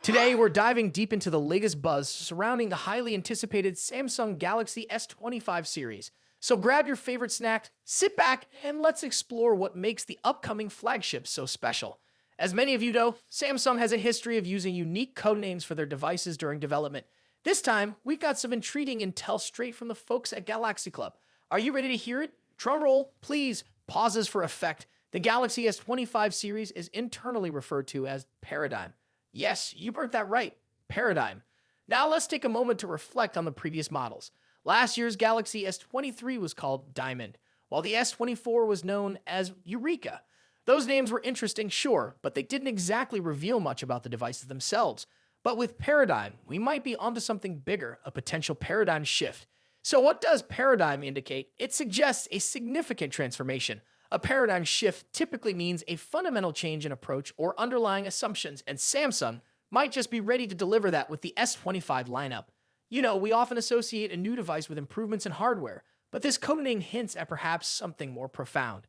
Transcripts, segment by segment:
Today, we're diving deep into the latest buzz surrounding the highly anticipated Samsung Galaxy S25 series. So grab your favorite snack, sit back, and let's explore what makes the upcoming flagship so special. As many of you know, Samsung has a history of using unique code names for their devices during development. This time, we've got some intriguing intel straight from the folks at Galaxy Club. Are you ready to hear it? Drum roll, please. Pauses for effect. The Galaxy S25 series is internally referred to as Paradigm. Yes, you heard that right. Paradigm. Now let's take a moment to reflect on the previous models. Last year's Galaxy S23 was called Diamond, while the S24 was known as Eureka. Those names were interesting, sure, but they didn't exactly reveal much about the devices themselves. But with Paradigm, we might be onto something bigger, a potential paradigm shift. So what does Paradigm indicate? It suggests a significant transformation. A paradigm shift typically means a fundamental change in approach or underlying assumptions, and Samsung might just be ready to deliver that with the S25 lineup. You know, we often associate a new device with improvements in hardware, but this coding hints at perhaps something more profound.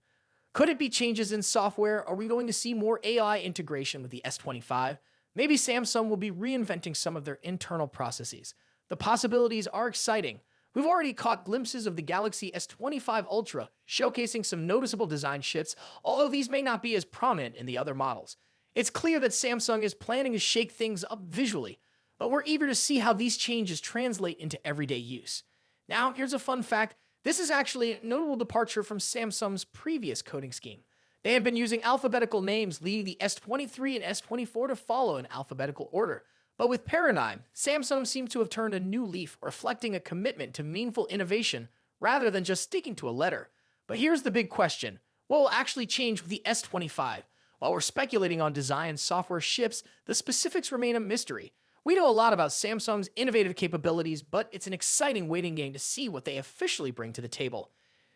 Could it be changes in software? Are we going to see more AI integration with the S25? Maybe Samsung will be reinventing some of their internal processes. The possibilities are exciting. We've already caught glimpses of the Galaxy S25 Ultra, showcasing some noticeable design shifts, although these may not be as prominent in the other models. It's clear that Samsung is planning to shake things up visually, but we're eager to see how these changes translate into everyday use. Now, here's a fun fact. This is actually a notable departure from Samsung's previous coding scheme. They have been using alphabetical names, leading the S23 and S24 to follow in alphabetical order. But with Paradigm, Samsung seems to have turned a new leaf, reflecting a commitment to meaningful innovation rather than just sticking to a letter. But here's the big question. What will actually change with the S25? While we're speculating on design and software shifts, the specifics remain a mystery. We know a lot about Samsung's innovative capabilities, but it's an exciting waiting game to see what they officially bring to the table.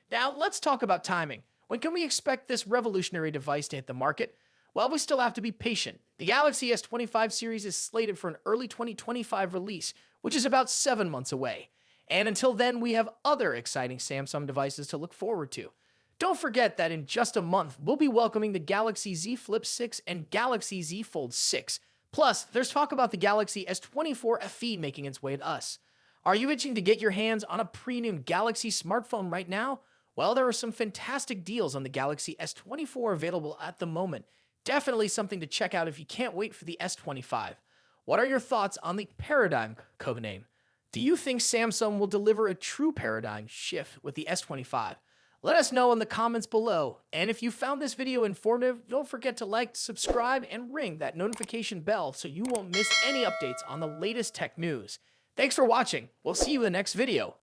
Now, let's talk about timing. When can we expect this revolutionary device to hit the market? Well, we still have to be patient. The Galaxy S25 series is slated for an early 2025 release, which is about 7 months away. And until then, we have other exciting Samsung devices to look forward to. Don't forget that in just a month, we'll be welcoming the Galaxy Z Flip 6 and Galaxy Z Fold 6. Plus, there's talk about the Galaxy S24 FE making its way to us. Are you itching to get your hands on a premium Galaxy smartphone right now? Well, there are some fantastic deals on the Galaxy S24 available at the moment. Definitely something to check out if you can't wait for the S25. What are your thoughts on the Paradigm codename? Do you think Samsung will deliver a true paradigm shift with the S25? Let us know in the comments below. And if you found this video informative, don't forget to like, subscribe, and ring that notification bell so you won't miss any updates on the latest tech news. Thanks for watching. We'll see you in the next video.